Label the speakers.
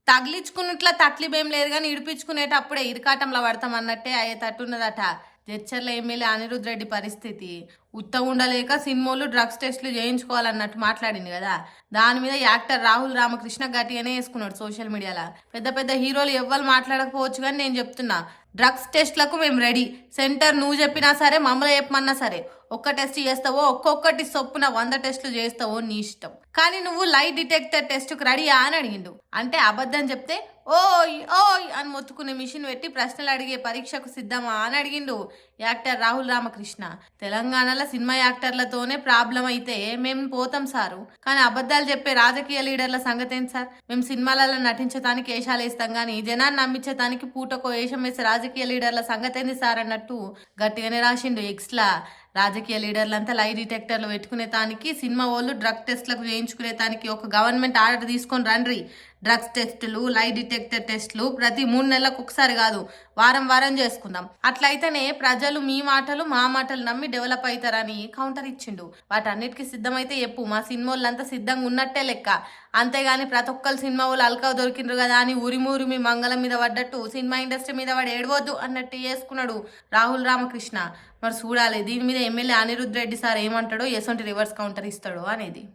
Speaker 1: తగిలించుకున్నట్ల తక్లీఫ్ లేదు గాని ఇడిపించుకునేటప్పుడే ఇరకాటంలో పడతాం అన్నట్టే అయ్యేటట్టున్నదట జడ్చర్ల ఎమ్మెల్యే అనిరుద్ రెడ్డి పరిస్థితి. ఉండలేక సినిమాలు డ్రగ్స్ టెస్టులు చేయించుకోవాలన్నట్టు మాట్లాడింది కదా, దాని మీద యాక్టర్ రాహుల్ రామకృష్ణ గట్టిగానే వేసుకున్నాడు సోషల్ మీడియాలో. పెద్ద పెద్ద హీరోలు ఎవ్వరు మాట్లాడకపోవచ్చు కానీ నేను చెప్తున్నా, డ్రగ్స్ టెస్ట్లకు మేము రెడీ. సెంటర్ నువ్వు చెప్పినా సరే, మమ్మల్ని చెప్పమన్నా సరే. ఒక్క టెస్ట్ చేస్తావో, ఒక్కొక్కటి చొప్పున 100 టెస్టులు చేస్తావో నీ ఇష్టం. కానీ నువ్వు లై డిటెక్టర్ టెస్ట్కు రెడీయా అని అడిగిండు. అంటే అబద్ధం చెప్తే ఓయ్ ఓయ్ అని మొత్తుకునే మిషన్ పెట్టి ప్రశ్నలు అడిగే పరీక్షకు సిద్ధమా అని అడిగిండు యాక్టర్ రాహుల్ రామకృష్ణ. తెలంగాణలో సినిమా యాక్టర్లతోనే ప్రాబ్లం అయితే మేము పోతాం సారు, కానీ అబద్ధాలు చెప్పే రాజకీయ లీడర్ల సంగతి ఏంటి సార్? మేము సినిమాలలో నటించడానికి వేషాలు వేస్తాం కానీ జనాన్ని నమ్మించడానికి పూటకో వేషం వేసే రాజకీయ లీడర్ల సంగతి ఏంది సార్ అన్నట్టు గట్టిగానే రాసిండు ఎక్స్లా. రాజకీయ లీడర్లంతా లై డిటెక్టర్లు పెట్టుకునే తానికి, సినిమా వాళ్ళు డ్రగ్ టెస్ట్లకు చేయించుకునే తానికి ఒక గవర్నమెంట్ ఆర్డర్ తీసుకొని రండ్రి. డ్రగ్స్ టెస్టులు, లై డిటెక్టర్ టెస్టులు ప్రతి 3 నెలలకు ఒకసారి కాదు, వారం వారం చేసుకుందాం. అట్లయితేనే ప్రజలు మీ మాటలు మా మాటలు నమ్మి డెవలప్ అవుతారని కౌంటర్ ఇచ్చిండు. వాటన్నిటికీ సిద్ధమైతే చెప్పు, మా సినిమా వాళ్ళంతా సిద్ధంగా ఉన్నట్టే లెక్క. అంతేగాని ప్రతి ఒక్కరు సినిమా వాళ్ళు అల్కా దొరికిండ్రు కదా అని ఉరిమూరి మంగళం మీద పడ్డట్టు సినిమా ఇండస్ట్రీ మీద వాడు ఏడవద్దు అన్నట్టు చేసుకున్నాడు రాహుల్ రామకృష్ణ. మరి చూడాలి దీని మీద ఎమ్మెల్యే అనిరుద్ రెడ్డి సార్ ఏమంటాడో, ఎసొంటి రివర్స్ కౌంటర్ ఇస్తాడో అనేది.